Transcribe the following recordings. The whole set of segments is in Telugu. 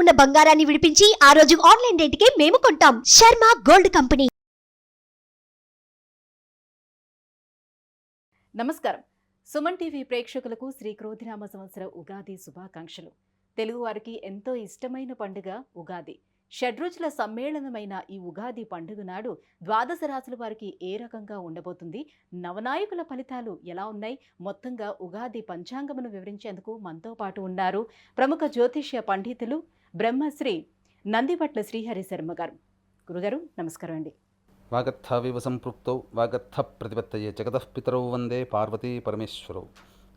ఉన్న బంగారాన్ని విడిపించి ఆ రోజు ఆన్లైన్ రేటుకే మేము కొంటాం. Sharma gold company. నమస్కారం. సుమన్ టీవీ ప్రేక్షకులకు శ్రీ క్రోధినామ సంవత్సర ఉగాది శుభాకాంక్షలు. తెలుగువారికి ఎంతో ఇష్టమైన పండుగ ఉగాది. షడ్రుచుల సమ్మేళనమైన ఈ ఉగాది పండుగ నాడు ద్వాదశ రాశుల వారికి ఏ రకంగా ఉండబోతుంది, నవనాయకుల ఫలితాలు ఎలా ఉన్నాయి, మొత్తంగా ఉగాది పంచాంగమును వివరించేందుకు మనతో పాటు ఉన్నారు ప్రముఖ జ్యోతిష్య పండితులు బ్రహ్మశ్రీ నందిపట్ల శ్రీహరి శర్మ గారు. గురుగారు నమస్కారం అండి. వాగర్థావివ సంపృక్తౌ వాగర్థ ప్రతిపత్తయే జగతః పితరౌ వందే పార్వతీ పరమేశ్వరౌ.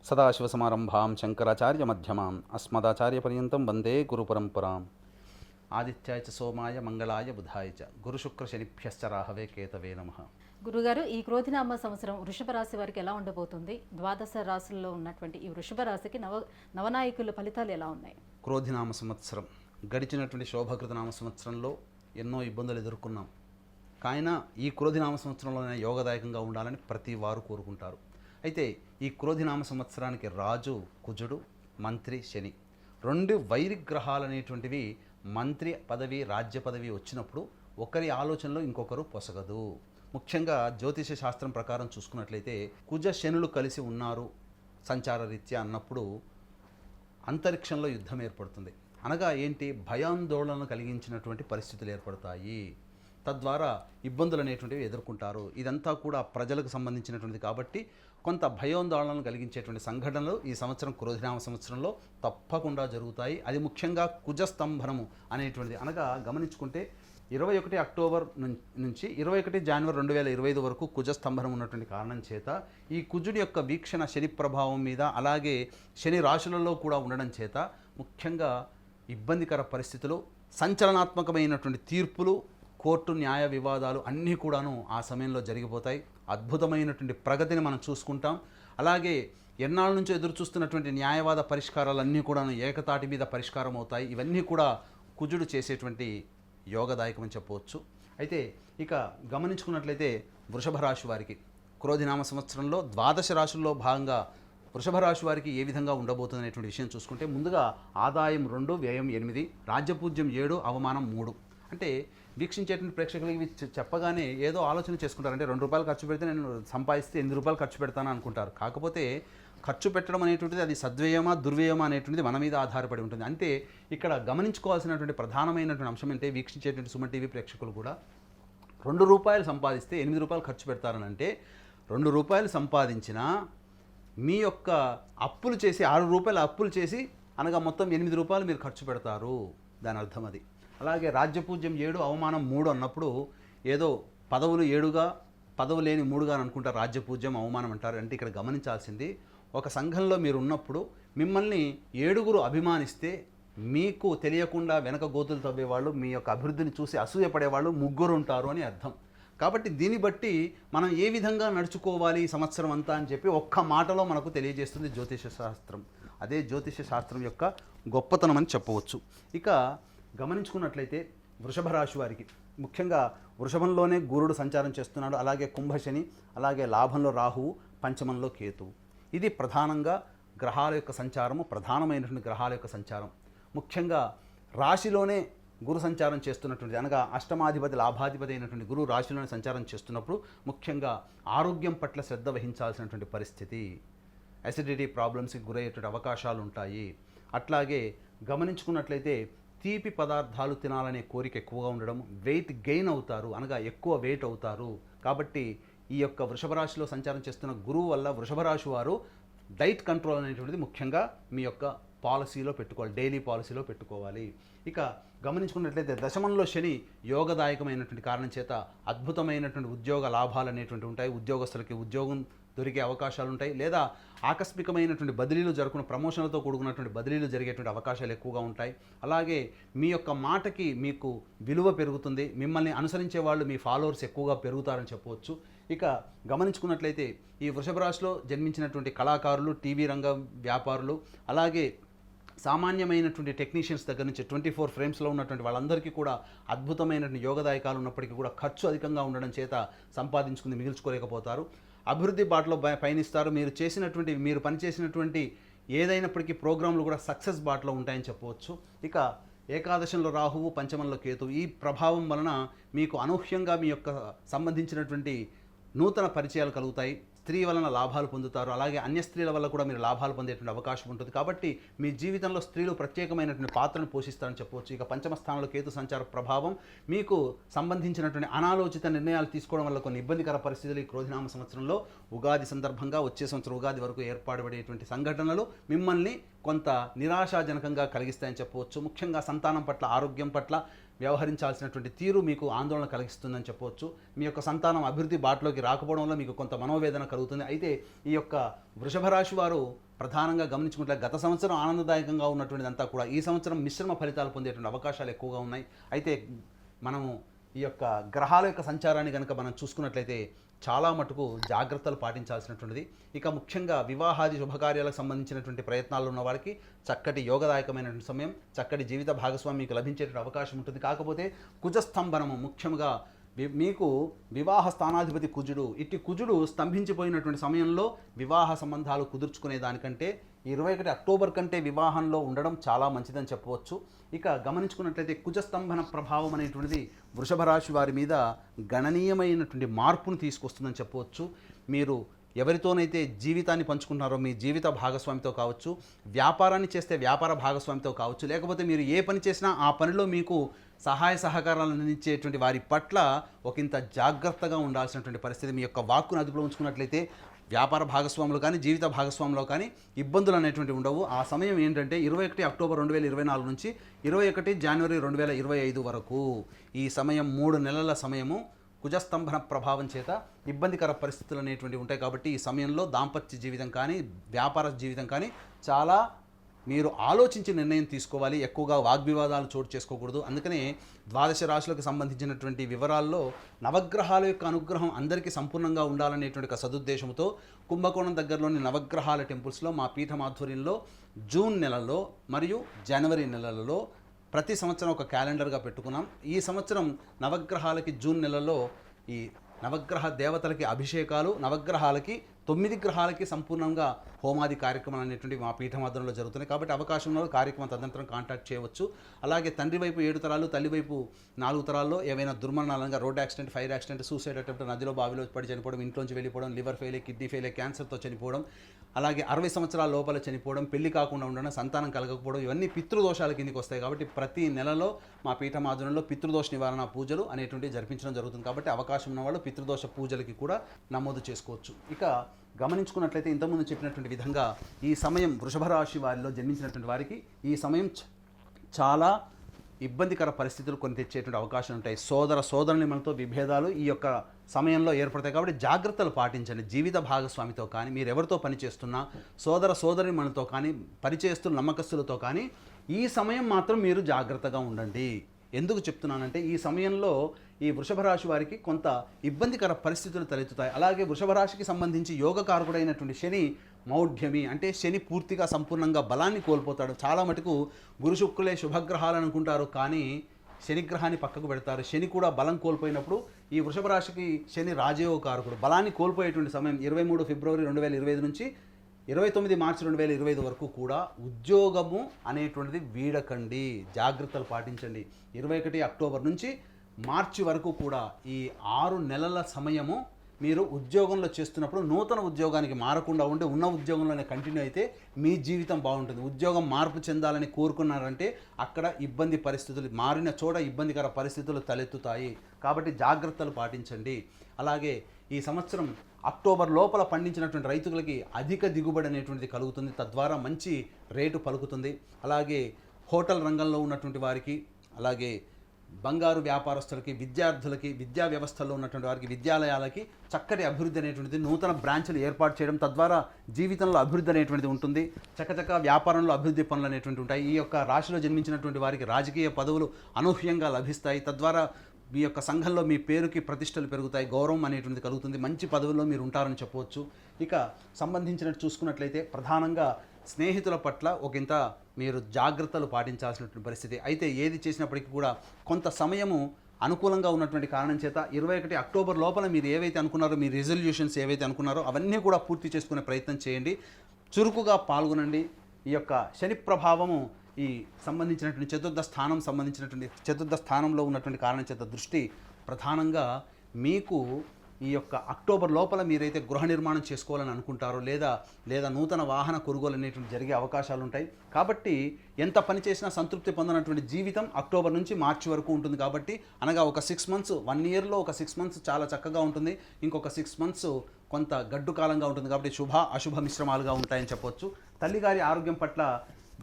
సదాశివసమారంభాం శంకరాచార్య మధ్యమాం అస్మదాచార్య పర్యంతం వందే గురు పరంపరాం. ఆదిత్యాయ చ సోమాయ మంగళాయ బుధాయ చ గురుశుక్ర శనిభ్యశ్చ రాహవే కేతవే నమః. గురుగారు, ఈ క్రోధినామ సంవత్సరం వృషభ రాశి వారికి ఎలా ఉండబోతుంది? ద్వాదశ రాశుల్లో ఉన్నటువంటి ఈ వృషభ రాశికి నవనాయకుల ఫలితాలు ఎలా ఉన్నాయి? క్రోధినామ సంవత్సరం గడిచినటువంటి శోభకృతనామ సంవత్సరంలో ఎన్నో ఇబ్బందులు ఎదుర్కొన్నాం. కాయన ఈ క్రోధినామ సంవత్సరంలోనే యోగదాయకంగా ఉండాలని ప్రతి వారు కోరుకుంటారు. అయితే ఈ క్రోధినామ సంవత్సరానికి రాజు కుజుడు, మంత్రి శని, రెండు వైరిగ్రహాలు అనేటువంటివి మంత్రి పదవి రాజ్య పదవి వచ్చినప్పుడు ఒకరి ఆలోచనలో ఇంకొకరు పొసగదు. ముఖ్యంగా జ్యోతిష శాస్త్రం ప్రకారం చూసుకున్నట్లయితే కుజ శనులు కలిసి ఉన్నారు సంచార రీత్యా అన్నప్పుడు అంతరిక్షంలో యుద్ధం ఏర్పడుతుంది. అనగా ఏంటి? భయాందోళనలు కలిగించినటువంటి పరిస్థితులు ఏర్పడతాయి. తద్వారా ఇబ్బందులు అనేటువంటివి ఎదుర్కొంటారు. ఇదంతా కూడా ప్రజలకు సంబంధించినటువంటిది కాబట్టి కొంత భయోందోళనలు కలిగించేటువంటి సంఘటనలు ఈ సంవత్సరం క్రోధినామ సంవత్సరంలో తప్పకుండా జరుగుతాయి. అది ముఖ్యంగా కుజస్తంభనము అనేటువంటిది. అనగా గమనించుకుంటే 21 అక్టోబర్ నుంచి 21 జనవరి 2025 వరకు కుజస్తంభనం ఉన్నటువంటి కారణం చేత ఈ కుజుడి యొక్క వీక్షణ శని ప్రభావం మీద, అలాగే శని రాశులలో కూడా ఉండడం చేత ముఖ్యంగా ఇబ్బందికర పరిస్థితులు, సంచలనాత్మకమైనటువంటి తీర్పులు, కోర్టు న్యాయ వివాదాలు అన్నీ కూడాను ఆ సమయంలో జరిగిపోతాయి. అద్భుతమైనటువంటి ప్రగతిని మనం చూసుకుంటాం. అలాగే ఎన్నాళ్ళ నుంచో ఎదురు చూస్తున్నటువంటి న్యాయవాద పరిష్కారాలన్నీ కూడాను ఏకతాటి మీద పరిష్కారం అవుతాయి. ఇవన్నీ కూడా కుజుడు చేసేటువంటి యోగదాయకమని చెప్పవచ్చు. అయితే ఇక గమనించుకున్నట్లయితే వృషభ రాశి వారికి క్రోధినామ సంవత్సరంలో ద్వాదశ రాశుల్లో భాగంగా వృషభ రాశి వారికి ఏ విధంగా ఉండబోతుంది అనేటువంటి విషయం చూసుకుంటే, ముందుగా ఆదాయం 2, వ్యయం 8, రాజ్యపూజ్యం 7, అవమానం 3. అంటే వీక్షించేటువంటి ప్రేక్షకులు ఇవి చెప్పగానే ఏదో ఆలోచన చేసుకుంటారు. అంటే ₹2 ఖర్చు పెడితే నేను సంపాదిస్తే ₹8 ఖర్చు పెడతాను అనుకుంటారు. కాకపోతే ఖర్చు పెట్టడం అనేటువంటిది అది సద్వ్యయమా దుర్వ్యయమా అనేటువంటిది మన మీద ఆధారపడి ఉంటుంది. అంటే ఇక్కడ గమనించుకోవాల్సినటువంటి ప్రధానమైనటువంటి అంశం అంటే, వీక్షించేటువంటి సుమన్ టీవీ ప్రేక్షకులు కూడా ₹2 సంపాదిస్తే ₹8 ఖర్చు పెడతారని అంటే, ₹2 సంపాదించినా మీ యొక్క అప్పులు చేసి ₹6 అప్పులు చేసి అనగా మొత్తం ₹8 మీరు ఖర్చు పెడతారు. దాని అర్థం అది. అలాగే రాజ్యపూజ్యం 7, అవమానం 3 అన్నప్పుడు ఏదో పదవులు 7గా పదవు లేని 3గా అనుకుంటారు. రాజ్యపూజ్యం అవమానం అంటారు. అంటే ఇక్కడ గమనించాల్సింది, ఒక సంఘంలో మీరు ఉన్నప్పుడు మిమ్మల్ని 7గురు అభిమానిస్తే మీకు తెలియకుండా వెనక గోతులు తవ్వేవాళ్ళు, మీ యొక్క అభివృద్ధిని చూసి అసూయపడేవాళ్ళు 3 ఉంటారు అని అర్థం. కాబట్టి దీన్ని బట్టి మనం ఏ విధంగా నడుచుకోవాలి ఈ సంవత్సరం అంతా అని చెప్పి ఒక్క మాటలో మనకు తెలియజేస్తుంది జ్యోతిష శాస్త్రం. అదే జ్యోతిష శాస్త్రం యొక్క గొప్పతనం అని చెప్పవచ్చు. ఇక గమనించుకున్నట్లయితే వృషభ రాశి వారికి ముఖ్యంగా వృషభంలోనే గురుడు సంచారం చేస్తున్నాడు. అలాగే కుంభశని, అలాగే లాభంలో రాహువు, పంచమంలో కేతువు. ఇది ప్రధానంగా గ్రహాల యొక్క సంచారము, ప్రధానమైనటువంటి గ్రహాల యొక్క సంచారం. ముఖ్యంగా రాశిలోనే గురు సంచారం చేస్తున్నటువంటి, అనగా అష్టమాధిపతి లాభాధిపతి అయినటువంటి గురువు రాశిలోనే సంచారం చేస్తున్నప్పుడు ముఖ్యంగా ఆరోగ్యం పట్ల శ్రద్ధ వహించాల్సినటువంటి పరిస్థితి, అసిడిటీ ప్రాబ్లమ్స్కి గురయ్యేటువంటి అవకాశాలు ఉంటాయి. అట్లాగే గమనించుకున్నట్లయితే తీపి పదార్థాలు తినాలనే కోరిక ఎక్కువగా ఉండడం, వెయిట్ గెయిన్ అవుతారు, అనగా ఎక్కువ వెయిట్ అవుతారు. కాబట్టి ఈ యొక్క వృషభ రాశిలో సంచారం చేస్తున్న గురువు వల్ల వృషభ రాశి వారు డైట్ కంట్రోల్ అనేటువంటిది ముఖ్యంగా మీ యొక్క పాలసీలో పెట్టుకోవాలి, డైలీ పాలసీలో పెట్టుకోవాలి. ఇక గమనించుకున్నట్లయితే దశమంలో శని యోగదాయకమైనటువంటి కారణం చేత అద్భుతమైనటువంటి ఉద్యోగ లాభాలు అనేటువంటి ఉంటాయి. ఉద్యోగస్తులకి ఉద్యోగం దొరికే అవకాశాలు ఉంటాయి. లేదా ఆకస్మికమైనటువంటి బదిలీలు జరుగుతున్న ప్రమోషన్లతో కూడుకున్నటువంటి బదిలీలు జరిగేటువంటి అవకాశాలు ఎక్కువగా ఉంటాయి. అలాగే మీ యొక్క మాటకి మీకు విలువ పెరుగుతుంది. మిమ్మల్ని అనుసరించే వాళ్ళు, మీ ఫాలోవర్స్ ఎక్కువగా పెరుగుతారని చెప్పవచ్చు. ఇక గమనించుకున్నట్లయితే ఈ వృషభ రాశిలో జన్మించినటువంటి కళాకారులు, టీవీ రంగ వ్యాపారులు, అలాగే సామాన్యమైనటువంటి టెక్నీషియన్స్ దగ్గర నుంచి 24 ఫ్రేమ్స్లో ఉన్నటువంటి వాళ్ళందరికీ కూడా అద్భుతమైనటువంటి యోగదాయకాలు ఉన్నప్పటికీ కూడా ఖర్చు అధికంగా ఉండడం చేత సంపాదించుకుంది మిగిల్చుకోలేకపోతారు. అభివృద్ధి బాటలో పయనిస్తారు. మీరు పనిచేసినటువంటి ఏదైనప్పటికీ ప్రోగ్రాంలు కూడా సక్సెస్ బాటలో ఉంటాయని చెప్పవచ్చు. ఇక ఏకాదశంలో రాహువు, పంచమంలో కేతువు. ఈ ప్రభావం వలన మీకు అనూహ్యంగా మీ యొక్క సంబంధించినటువంటి నూతన పరిచయాలు కలుగుతాయి. స్త్రీ వలన లాభాలు పొందుతారు. అలాగే అన్య స్త్రీల వల్ల కూడా మీరు లాభాలు పొందేటువంటి అవకాశం ఉంటుంది. కాబట్టి మీ జీవితంలో స్త్రీలు ప్రత్యేకమైనటువంటి పాత్రను పోషిస్తారని చెప్పవచ్చు. ఇక పంచమ స్థానంలో కేతు సంచార ప్రభావం మీకు సంబంధించినటువంటి అనాలోచిత నిర్ణయాలు తీసుకోవడం వల్ల కొన్ని ఇబ్బందికర పరిస్థితులు ఈ క్రోధినామ సంవత్సరంలో ఉగాది సందర్భంగా వచ్చే సంవత్సరం ఉగాది వరకు ఏర్పాటుపడేటువంటి సంఘటనలు మిమ్మల్ని కొంత నిరాశాజనకంగా కలిగిస్తాయని చెప్పవచ్చు. ముఖ్యంగా సంతానం పట్ల, ఆరోగ్యం పట్ల వ్యవహరించాల్సినటువంటి తీరు మీకు ఆందోళన కలిగిస్తుందని చెప్పవచ్చు. మీ యొక్క సంతానం అభివృద్ధి బాటలోకి రాకపోవడం వల్ల మీకు కొంత మనోవేదన కలుగుతుంది. అయితే ఈ యొక్క వృషభ రాశి వారు ప్రధానంగా గమనించుకుంటే గత సంవత్సరం ఆనందదాయకంగా ఉన్నటువంటిదంతా కూడా ఈ సంవత్సరం మిశ్రమ ఫలితాలు పొందేటువంటి అవకాశాలు ఎక్కువగా ఉన్నాయి. అయితే మనము ఈ యొక్క గ్రహాల యొక్క సంచారాన్ని కనుక మనం చూసుకున్నట్లయితే చాలా మటుకు జాగ్రత్తలు పాటించాల్సినటువంటిది. ఇక ముఖ్యంగా వివాహాది శుభకార్యాలకు సంబంధించినటువంటి ప్రయత్నాలు ఉన్న వారికి చక్కటి యోగదాయకమైనటువంటి సమయం, చక్కటి జీవిత భాగస్వామి మీకు లభించేటువంటి అవకాశం ఉంటుంది. కాకపోతే కుజస్తంభనము ముఖ్యంగా మీకు వివాహ స్థానాధిపతి కుజుడు, ఇట్టి కుజుడు స్తంభించిపోయినటువంటి సమయంలో వివాహ సంబంధాలు కుదుర్చుకునే దానికంటే 21 అక్టోబర్ కంటే వివాహంలో ఉండడం చాలా మంచిదని చెప్పవచ్చు. ఇక గమనించుకున్నట్లయితే కుజస్తంభన ప్రభావం అనేటువంటిది వృషభ రాశి వారి మీద గణనీయమైనటువంటి మార్పును తీసుకొస్తుందని చెప్పవచ్చు. మీరు ఎవరితోనైతే జీవితాన్ని పంచుకుంటున్నారో మీ జీవిత భాగస్వామితో కావచ్చు, వ్యాపారాన్ని చేస్తే వ్యాపార భాగస్వామితో కావచ్చు, లేకపోతే మీరు ఏ పని చేసినా ఆ పనిలో మీకు సహాయ సహకారాలు అందించేటువంటి వారి పట్ల ఒకంత జాగ్రత్తగా ఉండాల్సినటువంటి పరిస్థితి. మీ యొక్క వాక్కును అదుపులో ఉంచుకున్నట్లయితే వ్యాపార భాగస్వాములు కానీ జీవిత భాగస్వాములో కానీ ఇబ్బందులు అనేటువంటి ఉండవు. ఆ సమయం ఏంటంటే 21 అక్టోబర్ 2024 నుంచి 21 జనవరి 2025 వరకు. ఈ సమయం 3 నెలల సమయము కుజస్తంభన ప్రభావం చేత ఇబ్బందికర పరిస్థితులు అనేటువంటివి ఉంటాయి. కాబట్టి ఈ సమయంలో దాంపత్య జీవితం కానీ వ్యాపార జీవితం కానీ చాలా మీరు ఆలోచించి నిర్ణయం తీసుకోవాలి. ఎక్కువగా వాగ్వివాదాలు చోటు చేసుకోకూడదు. అందుకనే ద్వాదశ రాశులకు సంబంధించినటువంటి వివరాల్లో నవగ్రహాల యొక్క అనుగ్రహం అందరికీ సంపూర్ణంగా ఉండాలనేటువంటి ఒక సదుద్దేశంతో కుంభకోణం దగ్గరలోని నవగ్రహాల టెంపుల్స్లో మా పీఠం ఆధ్వర్యంలో జూన్ నెలలో మరియు జనవరి నెలలలో ప్రతి సంవత్సరం ఒక క్యాలెండర్గా పెట్టుకున్నాం. ఈ సంవత్సరం నవగ్రహాలకి జూన్ నెలలో ఈ నవగ్రహ దేవతలకి అభిషేకాలు, నవగ్రహాలకి 9 గ్రహాలకి సంపూర్ణంగా హోమాది కార్యక్రమాలు అనేటువంటివి మా పీఠమాధ్వర్యంలో జరుగుతున్నాయి. కాబట్టి అవకాశం ఉన్న కార్యక్రమం తదనంతరం కాంటాక్ట్ చేయవచ్చు. అలాగే తండ్రి వైపు 7 తరాలు, తల్లి వైపు 4 తరాల్లో ఏవైనా దుర్మరణాలంగా road accident, fire accident, suicide attempt, నదిలో బావిలో పడి చనిపోవడం, ఇంట్లోంచి వెళ్ళిపోవడం, లివర్ ఫెయిల్, కిడ్నీ ఫెయిల్, క్యాన్సర్తో చనిపోవడం, అలాగే 60 సంవత్సరాల లోపల చనిపోవడం, పెళ్లి కాకుండా ఉండడం, సంతానం కలగకపోవడం, ఇవన్నీ పితృదోషాల కిందకి వస్తాయి. కాబట్టి ప్రతి నెలలో మా పీఠమాధ్వర్యంలో పితృదోష నివారణ పూజలు అనేటువంటివి జరిపించడం జరుగుతుంది. కాబట్టి అవకాశం ఉన్న వాళ్ళు పితృదోష పూజలకి కూడా నమోదు చేసుకోవచ్చు. ఇక గమనించుకున్నట్లయితే ఇంతకుముందు చెప్పినటువంటి విధంగా ఈ సమయం వృషభ రాశి వారిలో జన్మించినటువంటి వారికి ఈ సమయం చాలా ఇబ్బందికర పరిస్థితులు కొన్ని తెచ్చేటువంటి అవకాశాలు ఉంటాయి. సోదరునిమలతో విభేదాలు ఈ యొక్క సమయంలో ఏర్పడతాయి. కాబట్టి జాగ్రత్తలు పాటించండి. జీవిత భాగస్వామితో కానీ మీరు ఎవరితో పనిచేస్తున్నా సోదరిమలతో కానీ పరిచయస్తులు నమ్మకస్తులతో కానీ ఈ సమయం మాత్రం మీరు జాగ్రత్తగా ఉండండి. ఎందుకు చెప్తున్నానంటే ఈ సమయంలో ఈ వృషభ రాశి వారికి కొంత ఇబ్బందికర పరిస్థితులు తలెత్తుతాయి. అలాగే వృషభ రాశికి సంబంధించి యోగకారకుడైనటువంటి శని మౌఢ్యమి, అంటే శని పూర్తిగా సంపూర్ణంగా బలాన్ని కోల్పోతాడు. చాలా మటుకు గురు శుక్రులే శుభగ్రహాలు అనుకుంటారు, కానీ శనిగ్రహాన్ని పక్కకు పెడతారు. శని కూడా బలం కోల్పోయినప్పుడు ఈ వృషభ రాశికి శని రాజయోగకారకుడు. బలాన్ని కోల్పోయేటువంటి సమయం 23 ఫిబ్రవరి 2025 నుంచి 29 మార్చి 2025 వరకు కూడా ఉద్యోగము అనేటువంటిది వీడకండి, జాగ్రత్తలు పాటించండి. 21 అక్టోబర్ నుంచి మార్చి వరకు కూడా ఈ 6 నెలల సమయము మీరు ఉద్యోగంలో చేస్తున్నప్పుడు నూతన ఉద్యోగానికి మారకుండా ఉండి ఉన్న ఉద్యోగంలోనే కంటిన్యూ అయితే మీ జీవితం బాగుంటుంది. ఉద్యోగం మార్పు చెందాలని కోరుకున్నారంటే అక్కడ ఇబ్బంది పరిస్థితులు, మారిన చోట ఇబ్బందికర పరిస్థితులు తలెత్తుతాయి. కాబట్టి జాగ్రత్తలు పాటించండి. అలాగే ఈ సంవత్సరం అక్టోబర్ లోపల పండించినటువంటి రైతులకి అధిక దిగుబడి అనేటువంటిది కలుగుతుంది. తద్వారా మంచి రేటు పలుకుతుంది. అలాగే హోటల్ రంగంలో ఉన్నటువంటి వారికి, అలాగే బంగారు వ్యాపారస్తులకి, విద్యార్థులకి, విద్యా వ్యవస్థల్లో ఉన్నటువంటి వారికి, విద్యాలయాలకి చక్కటి అభివృద్ధి అనేటువంటిది, నూతన బ్రాంచ్లు ఏర్పాటు చేయడం, తద్వారా జీవితంలో అభివృద్ధి అనేటువంటిది ఉంటుంది. చకచక వ్యాపారంలో అభివృద్ధి పనులు అనేటువంటివి ఉంటాయి. ఈ యొక్క రాశిలో జన్మించినటువంటి వారికి రాజకీయ పదవులు అనూహ్యంగా లభిస్తాయి. తద్వారా మీ యొక్క సంఘంలో మీ పేరుకి ప్రతిష్టలు పెరుగుతాయి, గౌరవం అనేటువంటిది కలుగుతుంది, మంచి పదవుల్లో మీరు ఉంటారని చెప్పవచ్చు. ఇక సంబంధించినట్టు చూసుకున్నట్లయితే ప్రధానంగా స్నేహితుల పట్ల ఒకంత మీరు జాగ్రత్తలు పాటించాల్సినటువంటి పరిస్థితి. అయితే ఏది చేసినప్పటికీ కూడా కొంత సమయము అనుకూలంగా ఉన్నటువంటి కారణం చేత 21 అక్టోబర్ లోపల మీరు ఏవైతే అనుకున్నారో, మీ రిజల్యూషన్స్ ఏవైతే అనుకున్నారో అవన్నీ కూడా పూర్తి చేసుకునే ప్రయత్నం చేయండి. చురుకుగా పాల్గొనండి. ఈ యొక్క శని ప్రభావము ఈ సంబంధించినటువంటి చతుర్థ స్థానంలో ఉన్నటువంటి కారణం చేత దృష్టి ప్రధానంగా మీకు ఈ యొక్క అక్టోబర్ లోపల మీరైతే గృహ నిర్మాణం చేసుకోవాలని అనుకుంటారో లేదా నూతన వాహన కొనుగోలు అనేటువంటి జరిగే అవకాశాలు ఉంటాయి. కాబట్టి ఎంత పని చేసినా సంతృప్తి పొందనటువంటి జీవితం అక్టోబర్ నుంచి మార్చి వరకు ఉంటుంది. కాబట్టి అనగా ఒక 6 మంత్స్, 1 ఇయర్లో ఒక 6 మంత్స్ చాలా చక్కగా ఉంటుంది, ఇంకొక 6 మంత్స్ కొంత గడ్డు కాలంగా ఉంటుంది. కాబట్టి శుభ అశుభ మిశ్రమాలుగా ఉంటాయని చెప్పొచ్చు. తల్లిగారి ఆరోగ్యం పట్ల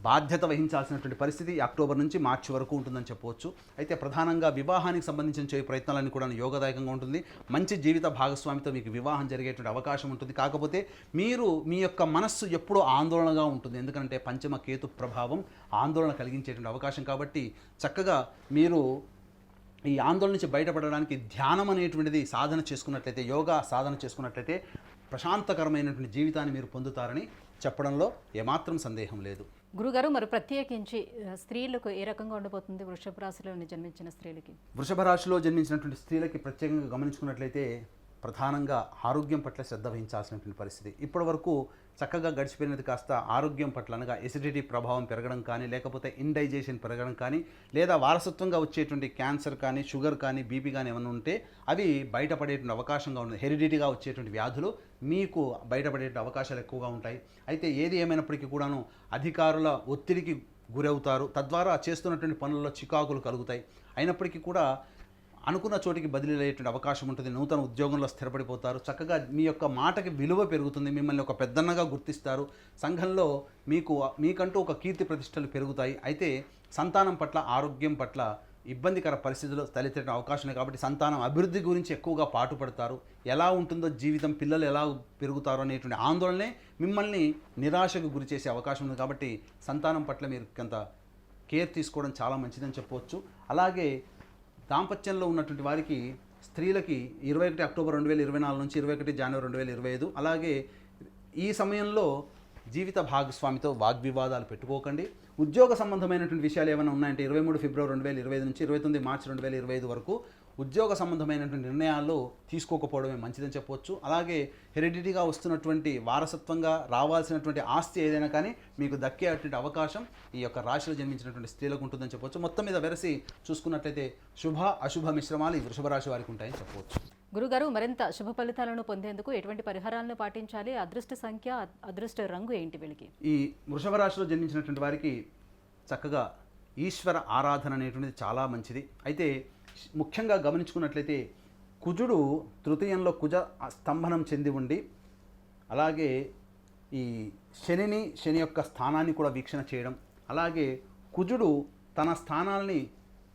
బాధ్యత వహించాల్సినటువంటి పరిస్థితి అక్టోబర్ నుంచి మార్చి వరకు ఉంటుందని చెప్పవచ్చు. అయితే ప్రధానంగా వివాహానికి సంబంధించిన చేయ ప్రయత్నాలన్నీ కూడా యోగదాయకంగా ఉంటుంది. మంచి జీవిత భాగస్వామితో మీకు వివాహం జరిగేటువంటి అవకాశం ఉంటుంది. కాకపోతే మీరు మీ యొక్క మనస్సు ఎప్పుడూ ఆందోళనగా ఉంటుంది, ఎందుకంటే పంచమ కేతు ప్రభావం ఆందోళన కలిగించేటువంటి అవకాశం. కాబట్టి చక్కగా మీరు ఈ ఆందోళన నుంచి బయటపడడానికి ధ్యానం అనేటువంటిది సాధన చేసుకున్నట్లయితే, యోగా సాధన చేసుకున్నట్లయితే ప్రశాంతకరమైనటువంటి జీవితాన్ని మీరు పొందుతారని చెప్పడంలో ఏమాత్రం సందేహం లేదు. గురుగారు, మరి ప్రత్యేకించి స్త్రీలకు ఏ రకంగా ఉండబోతుంది వృషభ రాశిలో జన్మించిన స్త్రీలకి? వృషభ రాశిలో జన్మించినటువంటి స్త్రీలకి ప్రత్యేకంగా గమనించుకున్నట్లయితే ప్రధానంగా ఆరోగ్యం పట్ల శ్రద్ధ వహించాల్సినటువంటి పరిస్థితి. ఇప్పటి వరకు చక్కగా గడిచిపోయినది కాస్త ఆరోగ్యం పట్ల అనగా ఎసిడిటీ ప్రభావం పెరగడం కానీ, లేకపోతే ఇండైజెషన్ పెరగడం కానీ, లేదా వారసత్వంగా వచ్చేటువంటి క్యాన్సర్ కానీ, షుగర్ కానీ, బీపీ కానీ ఏమైనా ఉంటే అవి బయటపడేటువంటి అవకాశంగా ఉంది. హెరిడిటీగా వచ్చేటువంటి వ్యాధులు మీకు బయటపడేటువంటి అవకాశాలు ఎక్కువగా ఉంటాయి. అయితే ఏది ఏమైనప్పటికీ కూడాను అధికారుల ఒత్తిడికి గురవుతారు, తద్వారా చేస్తున్నటువంటి పనుల్లో చికాకులు కలుగుతాయి. అయినప్పటికీ కూడా అనుకున్న చోటికి బదిలీ అయ్యేటువంటి అవకాశం ఉంటుంది. నూతన ఉద్యోగంలో స్థిరపడిపోతారు. చక్కగా మీ యొక్క మాటకి విలువ పెరుగుతుంది. మిమ్మల్ని ఒక పెద్దన్నగా గుర్తిస్తారు. సంఘంలో మీకంటూ ఒక కీర్తి ప్రతిష్టలు పెరుగుతాయి. అయితే సంతానం పట్ల, ఆరోగ్యం పట్ల ఇబ్బందికర పరిస్థితులు తలెత్తే అవకాశం ఉంది. కాబట్టి సంతానం అభివృద్ధి గురించి ఎక్కువగా పాటుపడతారు. ఎలా ఉంటుందో జీవితం, పిల్లలు ఎలా పెరుగుతారో అనేటువంటి ఆందోళనే మిమ్మల్ని నిరాశకు గురి చేసే అవకాశం ఉంది. కాబట్టి సంతానం పట్ల మీరు కొంత కేర్ తీసుకోవడం చాలా మంచిదని చెప్పవచ్చు. అలాగే దాంపత్యంలో ఉన్నటువంటి వారికి, స్త్రీలకి 21 అక్టోబర్ 2024 నుంచి 21 జనవరి 2025, అలాగే ఈ సమయంలో జీవిత భాగస్వామితో వాగ్వివాదాలు పెట్టుకోకండి. ఉద్యోగ సంబంధమైనటువంటి విషయాలు ఏమైనా ఉన్నాయంటే 23 ఫిబ్రవరి 2025 నుంచి 29 మార్చి 2025 వరకు ఉద్యోగ సంబంధమైనటువంటి నిర్ణయాలు తీసుకోకపోవడమే మంచిదని చెప్పవచ్చు. అలాగే హెరిడిటీగా వస్తున్నటువంటి వారసత్వంగా రావాల్సినటువంటి ఆస్తి ఏదైనా కానీ మీకు దక్కేటువంటి అవకాశం ఈ యొక్క రాశిలో జన్మించినటువంటి స్త్రీలకు ఉంటుందని చెప్పవచ్చు. మొత్తం మీద వెరసి చూసుకున్నట్లయితే శుభ అశుభ మిశ్రమాలు ఈ వృషభ రాశి వారికి ఉంటాయని చెప్పవచ్చు. గురుగారు, మరింత శుభ ఫలితాలను పొందేందుకు ఎటువంటి పరిహారాలను పాటించాలి? అదృష్ట సంఖ్య, అదృష్ట రంగు ఏంటి వీళ్ళకి? ఈ వృషభ రాశిలో జన్మించినటువంటి వారికి చక్కగా ఈశ్వర ఆరాధన అనేటువంటిది చాలా మంచిది. అయితే ముఖ్యంగా గమనించుకున్నట్లయితే కుజుడు తృతీయంలో కుజ స్తంభనం చెంది ఉండి, అలాగే ఈ శని యొక్క స్థానాన్ని కూడా వీక్షణ చేయడం, అలాగే కుజుడు తన స్థానాల్ని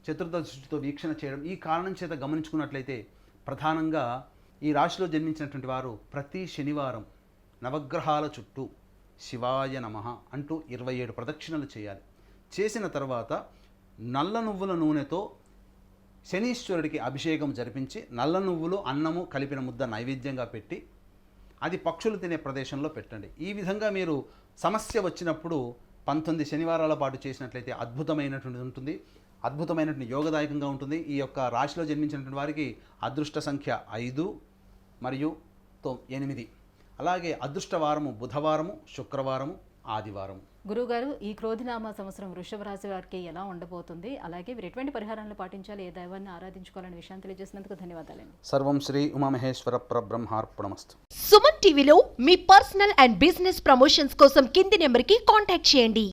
చతుర్థ దృష్టితో వీక్షణ చేయడం, ఈ కారణం చేత గమనించుకున్నట్లయితే ప్రధానంగా ఈ రాశిలో జన్మించినటువంటి వారు ప్రతి శనివారం నవగ్రహాల చుట్టూ శివాయ నమః అంటూ 27 ప్రదక్షిణలు చేయాలి. చేసిన తర్వాత నల్ల నువ్వుల నూనెతో శనీశ్వరుడికి అభిషేకం జరిపించి నల్ల నువ్వులు, అన్నము కలిపిన ముద్ద నైవేద్యంగా పెట్టి అది పక్షులు తినే ప్రదేశంలో పెట్టండి. ఈ విధంగా మీరు సమస్య వచ్చినప్పుడు 19 శనివారాల పాటు చేసినట్లయితే అద్భుతమైనటువంటి ఉంటుంది, అద్భుతమైనటువంటి యోగదాయకంగా ఉంటుంది. ఈ యొక్క రాశిలో జన్మించినటువంటి వారికి అదృష్ట సంఖ్య 5 మరియు 8. అలాగే అదృష్ట వారము బుధవారము, శుక్రవారము, ఆదివారము. గురువుగారు, ఈ క్రోధినామ సంవత్సరం వృషభ రాశి వారికి ఎలా ఉండబోతుంది? అలాగే మీరు ఎటువంటి పరిహారాలను పాటించాలి, ఏ దైవాన్ని ఆరాధించుకోవాలనే విషయాన్ని తెలియజేసినందుకు ధన్యవాదాలండి. సర్వం శ్రీ ఉమామహేశ్వర పరబ్రహ్మార్పణమస్తు. సుమన్ టీవీలో మీ పర్సనల్ అండ్ బిజినెస్ ప్రమోషన్స్ కోసం కింది నెంబర్కి కాంటాక్ట్ చేయండి.